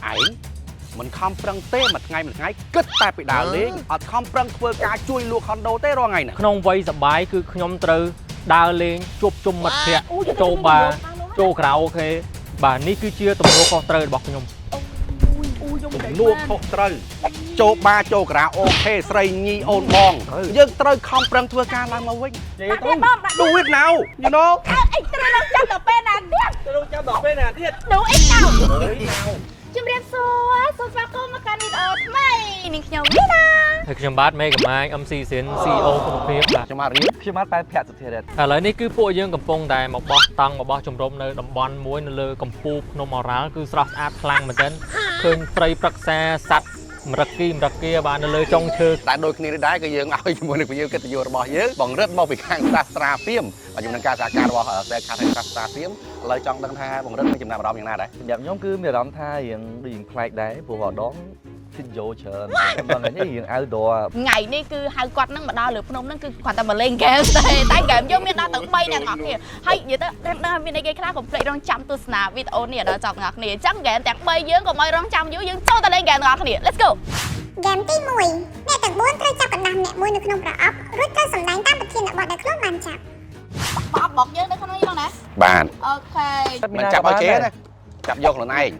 ấy mình không prăng tê một ngày cất tay bị đào lên ở không prăng vừa cá chui lúa con đầu tê rồi ngày này không vay sập bái cứ nhóm từ đào lên chụp chùm mặt thẹn châu bà châu karaoke bà ní cứ chia tụm lúa con từ bọc nhóm lúa không từ châu ba châu karaoke sấy nhi ôn bong nhưng từ không prăng vừa cá làm mà vinh đủ ít nào you know anh từ lâu chăm đọc bên nào thiết từ lâu chăm đọc bên nào thiết đủ ít nào chim riêng số pha cô mà can đi ở mày mình nhớ biết à thực chấm bát mấy cái mai âm xì xến CEO không biết là cho mà riêng ខ្ញុំអត់បែបប្រាក់សុធារិត ឥឡូវនេះគឺពួកយើងកំពុងតែមកបោះតង់មកបោះជំរំនៅតំបន់មួយនៅលើកំពូលភ្នំអរ៉ាល់គឺស្រស់ស្អាតខ្លាំងមែនទែនឃើញព្រៃព្រឹក្សាសត្វមរគីបាននៅលើចុងឈើ តែដូចគ្នានេះដែរគឺយើងឲ្យជាមួយនឹងយើងកិត្តិយសរបស់យើងបង្រិតមកពីខាងសាស្ត្រាភៀមហើយជាមួយនឹងការសហការរបស់សេខាត់ហើយសាស្ត្រាភៀមឥឡូវចង់ដឹងថាបង្រិតមានចំណាប់អារម្មណ៍យ៉ាងណាដែរ សម្រាប់ខ្ញុំគឺមានអារម្មណ៍ថារៀងដូចរៀងប្លែកដែរព្រោះដងទីយោច្រើនបងនេះរៀង outdoor ថ្ងៃនេះគឺហៅគាត់នឹងមកដល់លើភ្នំនឹងគឺគាត់តែមកលេងហ្គេមតែហ្គេមយើងមានដល់ទៅ3អ្នកទាំងអស់គ្នាហើយនិយាយទៅដឹងមានអីគេខ្លះកុំភ្លេចរងចាំទស្សនាវីដេអូនេះដល់ចប់ទាំងអស់គ្នាអញ្ចឹងហ្គេមទាំង3យើងកុំឲ្យរងចាំយូរយើងចូលទៅលេងហ្គេមទាំងអស់គ្នា Let's go ហ្គេមទី1អ្នកទាំង4ត្រូវចាប់កណ្ដាស់ម្នាក់មួយនៅក្នុងប្រអប់រួចត្រូវសម្ដែងតាមប្រធានបទដែលខ្លួនបានចាប់ បបមកយើងនៅក្នុងនេះបងណា បាទ អូខេ មិនចាប់ឲ្យជេណាចាប់យកខ្លួនឯង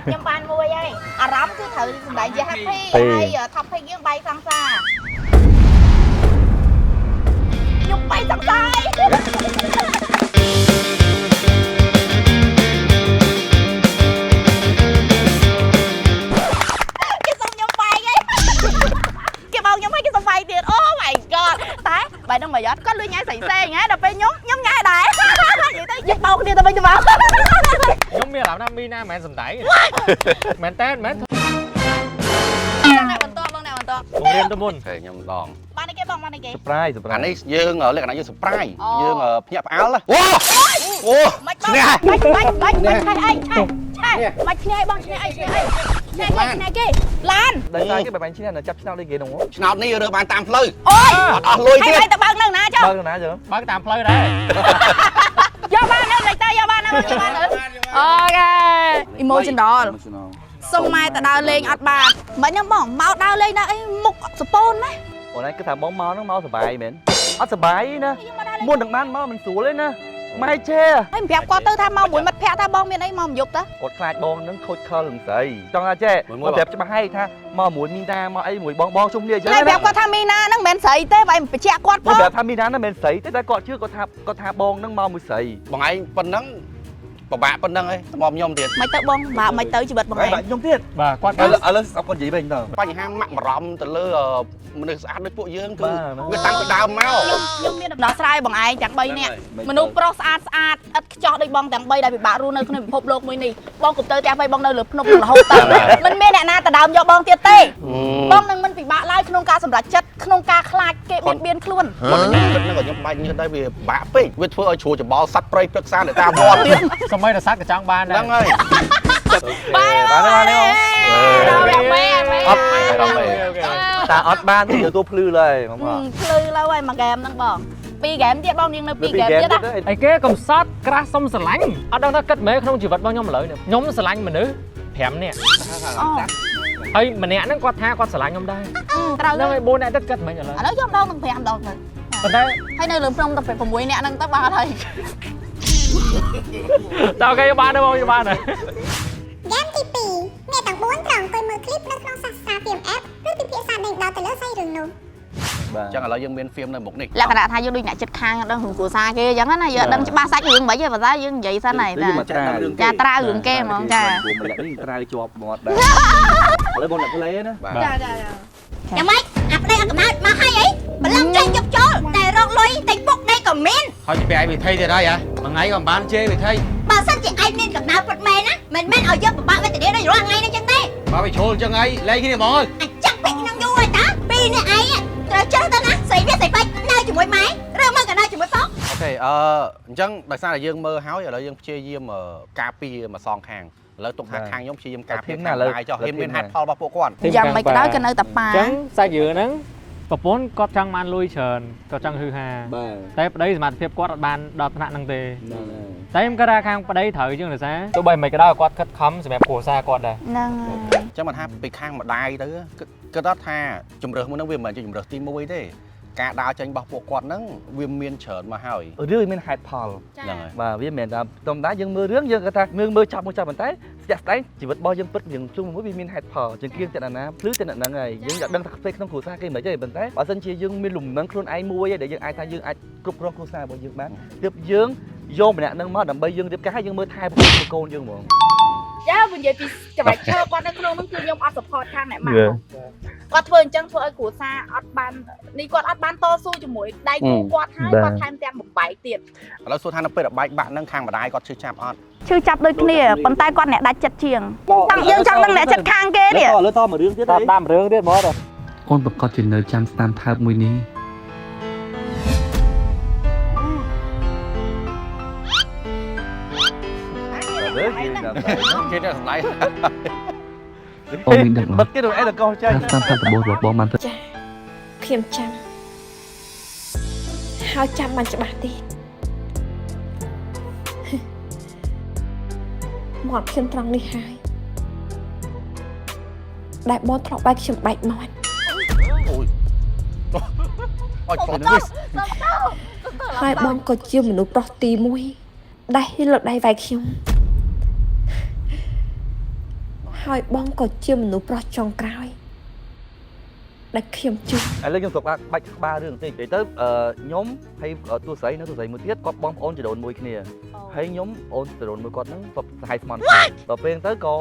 ខ្ញុំបានមួយហើយអារម្មណ៍គឺត្រូវសម្ដែងជា happy ហើយ top pick យើងបាយសង្សារខ្ញុំបាយសង្សារគេសុំខ្ញុំបាយហីគេបោកខ្ញុំឲ្យគេសុំបាយទៀត Oh my god តែបាយនឹងមកយត់គាត់លួចញ៉ៃស្រីសេងហ៎ដល់ពេលខ្ញុំញ៉ៃដែរនិយាយទៅយើងបោកគ្នាទៅវិញទៅមក ខ្ញុំមានអារម្មណ៍ថាមីណាមិនមែនសំដែងមែនតើមែន អ្នកបន្តបងអ្នកបន្ត បង្រៀនទៅមុន ខ្ញុំដង បានគេបងបានគេ surprise អានេះយើងលក្ខណៈយើង surprise យើងភ្ញាក់ផ្អើលអូអូ មិនឈ្នះមិនឈ្នះអីឈ្នះមិនឈ្នះអីបងឈ្នះអីឈ្នះអីឈ្នះគេឡាន ដោយសារគេបែបឈ្នះនៅចាប់ឆ្នោតដូចគេហ្នឹង ឆ្នោតនេះរើសបានតាមផ្លូវ អូយ អត់អស់លុយទៀត ហើយទៅបើកនៅណាចុះ បើណាចឹង បើកតាមផ្លូវដែរ យកបាននៅលេខទៅយកបាននៅយកបានអូខេ emotional សុំម៉ែទៅដើរលេងអត់បានមិនហ្នឹងបងមកដើរលេងនៅអីមុខសពូនម៉េះ បងឯងគិតថាបងមកហ្នឹងមកសុបាយមែនអត់សុបាយណាមុននឹងបានមកមិនស្រួលទេណាម៉ែជេ ហើយប្រាប់គាត់ទៅថាមកមួយមិត្តភក្តិថាបងមានអីមកមកយប់ទៅ គាត់ខ្លាចបងហ្នឹងខូចខលនឹងស្រីចង់ថាចេះគាត់ប្រាប់ច្បាស់ហើយថាមកមួយមីណាមកអីមួយបងជុំគ្នាអញ្ចឹង ហើយប្រាប់គាត់ថាមីណាហ្នឹងមិនមែនស្រីទេបើបញ្ជាក់គាត់ផង ប្រាប់ថាមីណាហ្នឹងមិនស្រីទេតែគាត់ជឿគាត់ថាបងហ្នឹងមកមួយស្រី បងឯងប៉ុណ្ណឹងពិបាកប៉ុណ្ណឹងឯងមកខ្ញុំទៀត មិនទៅបងបាក់មិនទៅជីវិតបងឯង ខ្ញុំទៀត បាទគាត់ ឥឡូវស្អប់គាត់និយាយវិញតើ បញ្ហាម៉ាក់បារម្ភទៅលើមនុស្សស្អាតដូចពួកយើងគឺវាតាំងពីដើមមក ខ្ញុំមានដំណោះស្រាយបងឯងទាំង3នាក់មនុស្សប្រុសស្អាតឥតខ្ចោះដូចបងទាំង3ដែលពិបាករស់នៅក្នុងពិភពលោកមួយនេះបងកុំទៅផ្ទះបីបងនៅលើភ្នំរហូតទៅមិនមានអ្នកណាទៅដើមយកបងទៀតទេបងនឹងមិនពិបាកឡើយក្នុងការសម្រេចចិត្តក្នុងការខ្លាចគេបៀតបៀនខ្លួន គាត់ខ្ញុំគិតហ្នឹងក៏ខ្ញុំបាច់ញើសដែរវាពិបាកពេកវាធ្វើឲ្យជ្រួចច្បល់សัตว์ព្រៃព្រឹក្សានៅតាមវត្តទៀត សម័យរស័ក្តិក៏ចង់បានដែរ ហ្នឹងហើយ បានដល់យ៉ាងម៉េច អត់តែអត់បានយកទូភ្លឺឡើយបងប្អូន ភ្លឺលើហើយមួយហ្គេមហ្នឹងបង2ហ្គេមទៀតបងយើងនៅ2ហ្គេមទៀតណា អីគេកំសត់ក្រាស់សុំស្រឡាញ់អត់ដឹងថាគិតមែនក្នុងជីវិតរបស់ខ្ញុំឥឡូវខ្ញុំស្រឡាញ់មនុស្ស5នាក់ហើយម្នាក់ហ្នឹងគាត់ថាគាត់ស្រឡាញ់ខ្ញុំដែរ ត្រូវ ហ្នឹងហើយ4នាក់ទៀតគិតមិនឥឡូវ ឥឡូវខ្ញុំដងទាំង5ដងទៅ ប៉ុន្តែ ហើយនៅលើភ្នំតែ6នាក់ហ្នឹងទៅបានអត់ហើយ តើអូខេបានទេបងបានទេ ហ្គេមទី2អ្នកទាំង4ត្រូវអង្គុយមើលឃ្លីបនៅក្នុងសាស្ត្រាភៀម app ឬពិភាក្សាដេញដោលទៅលើសាច់រឿងនោះ បាទ អញ្ចឹងឥឡូវយើងមានហ្វៀមនៅមុខនេះ លក្ខណៈថាយើងដូចអ្នកចិត្តខាងដឹងរឿងគ្រួសារគេអញ្ចឹងណាយើងដឹងច្បាស់សាច់រឿងមិនទេបើថាយើងនិយាយសិនហើយចាត្រាវរឿងគេហ្មងចា ម្នាក់នេះត្រាវជាប់មាត់ដែរឥឡូវបងអ្នកផ្លេណា ចាចា យ៉ាងម៉េចអាប្តីអត់កំណើតមកហើយអីបលឹងចេញយកចូលតែរកលុយតែពុកដេកក៏មាន ហើយជិះឯងវិធីទៀតហើយហ៎មួយថ្ងៃក៏មិនបានជេរវិធី បើសិនជាឯងមានកំណើតពិតមែនណាមិនមែនឲ្យយកពិបាកវេទនាដូចរាល់ថ្ងៃនេះចឹងទេ បើវាជ្រុលចឹងអីលេងគ្នាហ្មងអើយ អញ្ចឹងពេកក្នុងយូរហើយតា2នាក់ឯងត្រូវចេះទៅណាស្រីវាស្រីពេកនៅជាមួយម៉ែឬមកក៏នៅជាមួយផង អូខេអញ្ចឹងដោយសារតែយើងមើលហើយឥឡូវយើងព្យាយាមការពារមកសងខាងឥឡូវទុកថាខាងខ្ញុំព្យាយាមការពារខាងបាយចុះហ៊ានមានហេតុផលរបស់ពួកគាត់ យ៉ាងមិនក៏ដោយក៏នៅតែប៉ា អញ្ចឹងសាច់រឿងហ្នឹង ប្រពន្ធគាត់ចង់បានលុយច្រើនគាត់ចង់ហឺហា បាទ តែប្តីសមត្ថភាពគាត់អត់បានដល់ថ្នាក់ហ្នឹងទេ ហ្នឹងហើយ តែខ្ញុំគាត់ថាខាងប្តីត្រូវជាងដោយសារទោះបីមិនក៏ដោយគាត់ខិតខំសម្រាប់គ្រួសារគាត់ដែរ ហ្នឹង ចឹងមិនថាពីខាងម្ដាយទៅគិតថាជំរើសមួយហ្នឹងវាមិនមែនជាជំរើសទី1ទេការដើរចេញរបស់ពួកគាត់ហ្នឹងវាមានច្រើនមកហើយ រឿងមានហេតុផល ហ្នឹងហើយ បាទវាមិនមែនថាធម្មតាយើងមើលរឿងយើងគាត់ថាមើលចាប់មកចាប់ប៉ុន្តែស្ទាក់ស្ដែងជីវិតរបស់យើងពិតយើងជួបមួយវាមានហេតុផលជាងគៀងតណាភ្លឺតណាហ្នឹងហើយយើងអត់ដឹងថាក្នុងគ្រួសារគេមិនទេប៉ុន្តែបើសិនជាយើងមានលំនឹងខ្លួនឯងមួយឯងដែលយើងអាចថាយើងអាចគ្រប់គ្រងគ្រួសាររបស់យើងបានទើបយើងយកម្នាក់ហ្នឹងមកដើម្បីយើងរៀបការឲ្យយើងមើលថែប្រពន្ធកូនយើងហ្មង ចាបើនិយាយពីចំណុចឈើគាត់នៅក្នុងហ្នឹងគឺខ្ញុំអត់ support ខាងអ្នកម៉ាក់គាត់ធ្វើអញ្ចឹងធ្វើឲ្យគ្រួសារអត់បាននេះគាត់អត់បានតស៊ូជាមួយដៃគូគាត់ហើយគាត់ថែមទាំងបំបែកទៀត ឥឡូវសួរថានៅពេលបែកបាក់ហ្នឹងខាងម្ដាយគាត់ឈឺចាប់អត់ ឈឺចាប់ដូចគ្នាប៉ុន្តែគាត់អ្នកដាច់ចិត្តជាងតាំងយើងចង់ដឹងអ្នកចិត្តខាងគេនេះ លើតមករឿងទៀត តាមរឿងទៀតមក អូនប្រកាសជានៅចាំស្នាមថើបមួយនេះ គេតែសម្ដែង អូនមានដឹង បិទទៀតអីទៅកោចា ថាស្នាមថើបរបស់បងបានទៅ ចាខ្ញុំចាំហើយចាំបានច្បាស់ទេមកខ្ញុំត្រង់នេះហើយដែលបងធ្លាប់បែកខ្ញុំបែកមាត់ អូយអត់ខ្លួន ហើយបងក៏ជាមនុស្សប្រុសទី1ដែលលើកដៃវាយខ្ញុំហើយបងក៏ជាមនុស្សប្រុសចុងក្រោយដែលខ្ញុំជួប ឥឡូវខ្ញុំស្រុកបាច់ក្បាលរឿងបន្តិចទៅខ្ញុំហើយទូស្រីនៅទូស្រីមួយទៀតគាត់បងប្អូនចដូនមួយគ្នាហើយខ្ញុំអូនចដូនមួយគាត់ហ្នឹងប្រសហាយស្មន់ដល់ពេលទៅក៏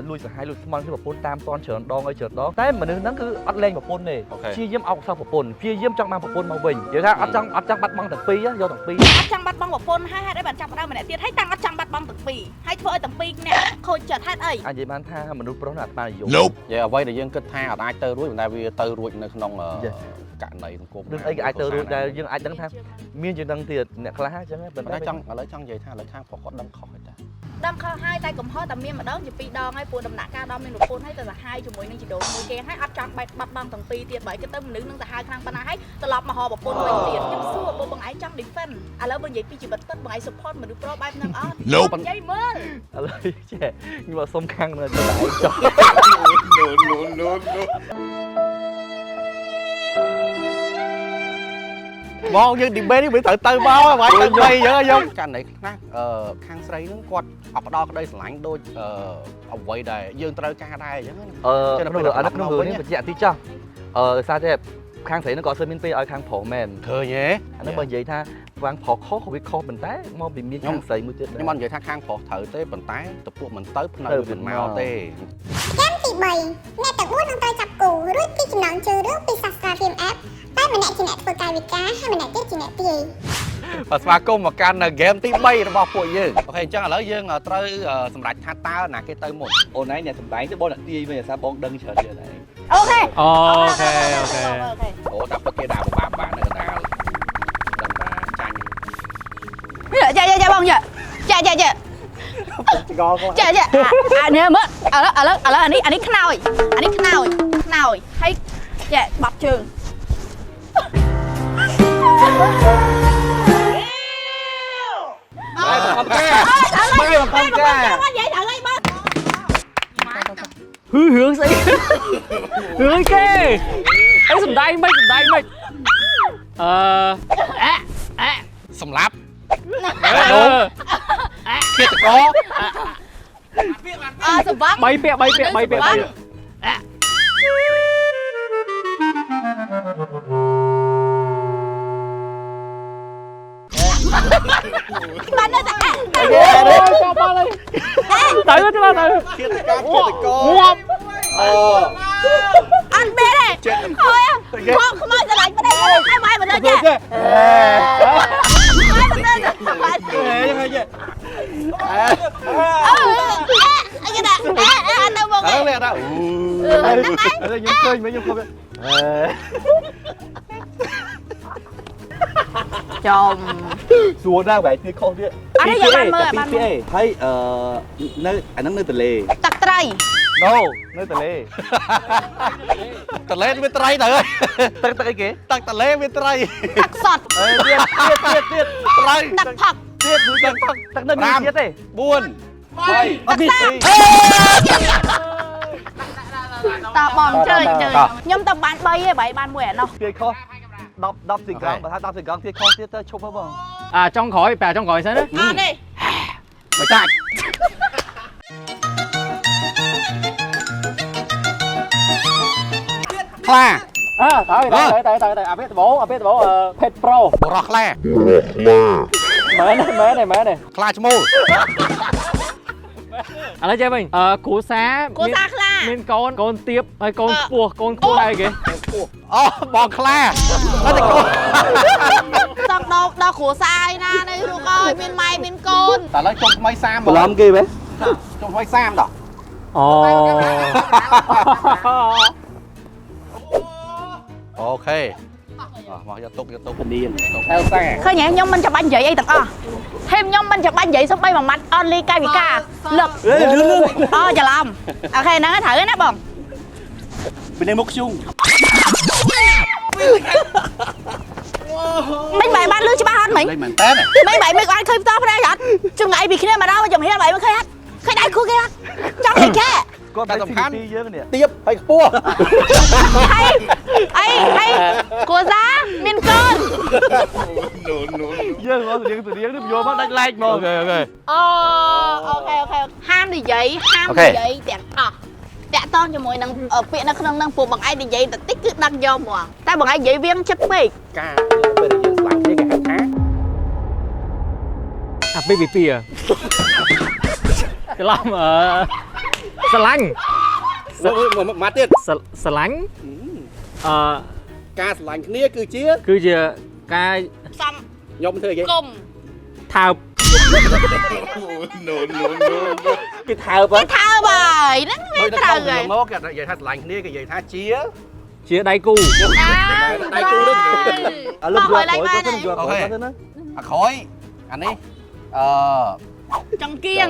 លួចសហាយលួចស្មន់គឺប្រពន្ធតាមតនច្រើនដងហើយច្រើនដងតែមនុស្សហ្នឹងគឺអត់លែងប្រពន្ធទេព្យាយាមអោបសោះប្រពន្ធព្យាយាមចង់បានប្រពន្ធមកវិញនិយាយថាអត់ចង់បាត់បង់ទាំងពីរយកទាំងពីរ អត់ចង់បាត់បង់ប្រពន្ធហើយហេតុអីបានចាប់ដើមម្នាក់ទៀតហើយតាំងអត់ចង់បាត់បង់ទាំងពីរហើយធ្វើឲ្យទាំងពីរអ្នកខូចចិត្តហេតុអី អាចនិយាយបានថាមនុស្សប្រុសណាស់អត់បាននិយម និយាយអ្វីដែលយើងគិតថាអត់អាចទៅរួចប៉ុន្តែវាទៅរួចនៅក្នុងករណីសង្គម រឿងអីក៏អាចទៅរួចដែរយើងអាចដឹងថាមានយើងដឹងទៀតអ្នកខ្លះអញ្ចឹងប៉ុន្តែ ចង់ឥឡូវចង់និយាយថាឥឡូវខាងប្រុសគាត់ដឹងខុសហើយតា ដឹងខុសហើយតែកំហុសតែមានម្ដងជាពីរដងហើយព្រោះដំណាក់កាលដល់មានប្រពន្ធហើយទៅសាហាយជាមួយនឹងជីដូនមួយគេហើយអត់ចង់បាត់បង់ទាំងពីរទៀតបើគិតទៅមនុស្សនឹងសាហាយខ្លាំងប៉ុណ្ណាហើយត្រឡប់មកហៅប្រពន្ធវិញទៀតខ្ញុំសួរបើបងឯងចង់ defend ឥឡូវបើនិយាយពីជីវិតពិតបងឯង support មនុស្សប្រុសបែបហ្នឹងអត់និយាយមើល ឥឡូវចេះខ្ញុំអត់សុំខាងនៅតែឯងចុះ បងយើង debate នេះមិនត្រូវទៅមកហើយបាយទៅបីយើងខ្ញុំករណីខ្លះខាងស្រីហ្នឹងគាត់អត់ផ្ដល់ក្តីស្រឡាញ់ដូចអ្វីដែលយើងត្រូវការដែរអញ្ចឹងណា ក្នុងរឿងនេះបញ្ជាក់ទីចោះសារតែខាងស្រីហ្នឹងក៏អត់ស្មានពេលឲ្យខាងប្រុសមែន ឃើញទេ អាហ្នឹងបើនិយាយថាខាងប្រុសខុសក៏វាខុសប៉ុន្តែមកពីមានខាងស្រីមួយទៀត ខ្ញុំអត់និយាយថាខាងប្រុសត្រូវទេប៉ុន្តែតពួកមិនទៅផ្នែកវាមកទេ ហ្គេមទី3អ្នកទាំង4នឹងត្រូវចាប់គូរួចពីចំណងជើងរឿងពីសាស្ត្រាហ្វៀមអេបតែម្នាក់ជាអ្នកធ្វើកាយវិការហើយម្នាក់ទៀតជាអ្នកទាយ បាទស្វាគមន៍មកកាន់នៅ game ទី3របស់ពួកយើងអូខេអញ្ចឹងឥឡូវយើងត្រូវសម្រេចថាតើណាគេទៅមុន អូនឯងអ្នកសម្ដែងទៅបងអ្នកទាយវិញអាសាបងដឹងច្រើនទៀតឯង អូខេ អូខេ អូតែពិតគេដើរពិបាកបាននៅកណ្ដាលដឹងថាចាញ់ ចាបងចាចានេះមើលឥឡូវអានេះខ្នើយហើយចាបាត់ជើង បាយបង្ខំការបាយបង្ខំការ និយាយដល់អីបើ ហឺរឿងស្អីរឿងគេអីសំដែងមិនសម្លាប់ ឃាតករ សវង 3ពាក្យ បានទៅតែ ចូលមកเลยទៅងាប់ អត់មែនទេហើយមកខ្មោចស្រឡាញ់មិនដែរឲ្យបាយមិនទៅចាបាយមិនទៅបាយអីគេណាទៅមក អើលេអត់ ខ្ញុំឃើញមែនខ្ញុំឃើញ ចំ សួរដែរបែរទៀតខុសទៀត អត់ទេយកបានមើលបានមើល ហើយនៅអាហ្នឹងនៅទន្លេ ទឹកត្រី ណូនៅទន្លេ តលេមានត្រីទៅហើយ ទឹកអីគេ ទឹកតលេមានត្រី ទឹកសត អេទៀតត្រី ទឹកផឹក ទៀតទឹកនៅមានទៀតទេ 4 អត់មានទេ តើបងជើញខ្ញុំទៅបាន3ទេបែរបានមួយអានោះ ទៀតខុស10សេកង់បើថា10សេកង់ទៀតខុសទៀតទៅឈប់ហើយបង ចុងក្រោយបែរចុងក្រោយសិនណា អត់ទេ មិនចាច់ខ្លា ទៅអាពេលដបោភេទប្រូ បរោះខ្លា មែនទេ ខ្លាឈ្មោល ឥឡូវចេះវិញគ្រួសារ គូសាខ្លា មានកូនទៀបហើយកូនខ្ពស់កូនខ្ពស់អីគេ អូបងខ្លាអត់ទេកូន សងដល់គ្រួសារឯណានៅលោកអើយមានម៉ែមានកូន តែឡើយចុងថ្មី30 បន្លំគេបែ ចុងថ្មី30ដល់ អូ អូខេមកយកទុកធានាអែលសា ឃើញខ្ញុំមិនចាំបាច់និយាយអីទាំងអស់ហេមខ្ញុំមិនចាំបាច់និយាយសូម្បីមួយម៉ាត់អនលីកាយវិការលឹកអូច្រឡំអូខេហ្នឹងត្រូវហើយណាបង ពីនេះមកខ្ជុង មិនបែរបានលឺច្បាស់អត់មិញ លេងមែនតើ មិនបែរមិនអាចឃើញផ្ទាល់ភ្នែកអត់ចម្ងាយពីគ្នាមកដល់ចំហៀនបែរមិនឃើញអត់ឃើញដៃគូគេអត់ចង់និយាយគេ គាត់តែសំខាន់យើងនេះ ទៀបហើយខ្ពស់ អីគូសាមានកូន យើងមកស្តៀងនេះយកមកដាច់ឡែកមក អូខេ អូខេហាមនិយាយទាំងអស់តាក់តងជាមួយនឹងពាក្យនៅក្នុងនឹងពួកបងឯងនិយាយតែតិចគឺដឹកយកហ្មងតែបងឯងនិយាយវាងចិត្តពេក ការពេលដែលយើងស្លាញ់គ្នាគេហៅថា អាពីពីពីច្រឡំស្រឡាញ់ មកទៀត ស្រឡាញ់ការស្រឡាញ់គ្នាគឺជា គឺជាការ សំ ខ្ញុំធ្វើអីគេ គុំ ថើប គេថើប ថើបាយហ្នឹងវាត្រូវហើយ មកគេនិយាយថាស្រឡាញ់គ្នាគេនិយាយថាជា ដៃគូ ដៃគូនឹង ឥឡូវយកក្រោយទៅយកក្រោយទៅណា អាក្រោយអានេះចង្គៀង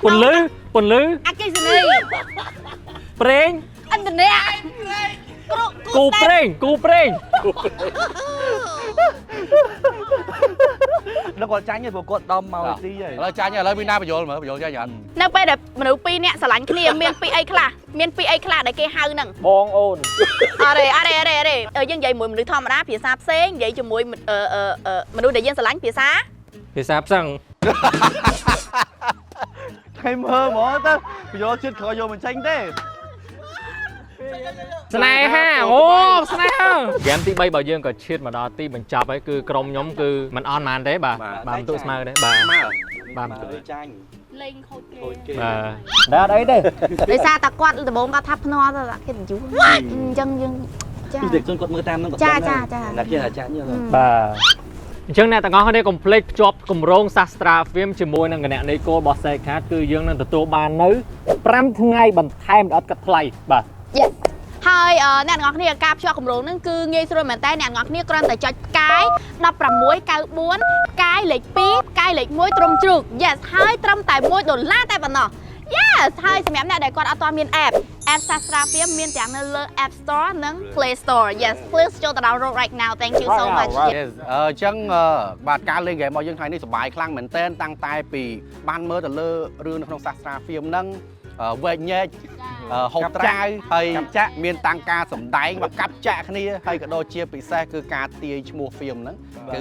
ពន្លឺ អកិសនី ប្រេង អន្តរៈ គូប្រេង ដល់គាត់ចាញ់ហើយព្រោះគាត់ដំមកទីហើយ ឥឡូវចាញ់ឥឡូវមានណាបញ្យល់មើលបញ្យល់ចាញ់អត់ នៅពេលដែលមនុស្សពីរនាក់ស្រឡាញ់គ្នាមានពីអីខ្លះដែលគេហៅហ្នឹង បងអូន អរេយើងនិយាយមួយមនុស្សធម្មតាភាសាផ្សេងនិយាយជាមួយមនុស្សដែលយើងស្រឡាញ់ភាសា ផ្សឹង ថ្ងៃមើលហ្មងទៅយកចិត្តក្រោយយកមិនចាញ់ទេ ស្នេហាអូស្នេហាហ្គេមទី3របស់យើងក៏ឈានមកដល់ទីបញ្ចប់ហើយគឺក្រុមខ្ញុំគឺមិនអន់ប៉ុន្មានទេបាទបន្ទុកស្មើទេបាទចាញ់ លេងខូចគេ បាទអត់អីទេ ដោយសារតែគាត់ដំបូងគាត់ថាភ្នាល់ទៅគេបញ្ជូរអញ្ចឹងយើងចា ពីតែគាត់មើលតាមហ្នឹងគាត់ ចា ណាគេអាចារ្យហ្នឹង បាទអញ្ចឹងអ្នកទាំងអស់គ្នាកុំភ្លេចភ្ជាប់គម្រោងសាស្ត្រាហ្វៀមជាមួយនឹងគណនីគោលរបស់ Sekat គឺយើងនឹងទទួលបាននៅ5ថ្ងៃបន្ថែមដល់ឥតគិតថ្លៃបាទ Yes ហើយអ្នកទាំងអស់គ្នាការភ្ជាប់គម្រោងហ្នឹងគឺងាយស្រួលមែនតើអ្នកទាំងអស់គ្នាគ្រាន់តែចុចផ្កាយ1694ផ្កាយលេខ2ផ្កាយលេខ1ត្រឹមជ្រូក Yes ហើយត្រឹមតែ$1តែប៉ុណ្ណោះ Yes ហើយសម្រាប់អ្នកដែលគាត់អត់ទាន់មាន app សាស្ត្រាហ្វៀមមានទាំងនៅលើ App Store និង Play Store Yes please ចូលទៅ download right now Thank you so much អញ្ចឹងបាទការលេងហ្គេមរបស់យើងថ្ងៃនេះសប្បាយខ្លាំងមែនទែនតាំងតែពីបានមើលទៅលើរឿងនៅក្នុងសាស្ត្រាហ្វៀមហ្នឹងវែកញែកហូបត្រាវហើយមានតាំងការសម្ដែងមកកាប់ចាក់គ្នាហើយក៏ដូចជាពិសេសគឺការទាយឈ្មោះហ្វៀមហ្នឹងគឺ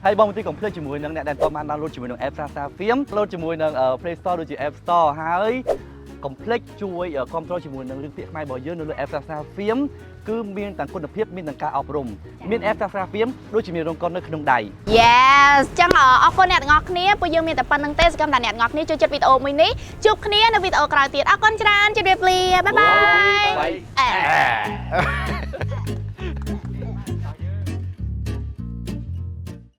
ហើយបងទីកុំភ្លេចជាមួយនឹងអ្នកដែលតបាន download ជាមួយនឹង app Sasa Film download ជាមួយនឹង Play Store ដូចជា App Store ហើយកុំភ្លេចជួយគ្រប់គ្រងជាមួយនឹងរឿងពាក្យខ្មែររបស់យើងនៅលើ app Sasa Film គឺមានទាំងគុណភាពមានទាំងការអប់រំមាន app Sasa Film ដូចជាមានរោងកុននៅក្នុងដៃ Yes ចឹងអរគុណអ្នកទាំងអស់គ្នាពួកយើងមានតែប៉ុណ្្នឹងទេសកម្មតែអ្នកទាំងអស់គ្នាចូលចិត្តវីដេអូមួយនេះជួបគ្នានៅវីដេអូក្រោយទៀតអរគុណច្រើនជម្រាបលាបាយបាយ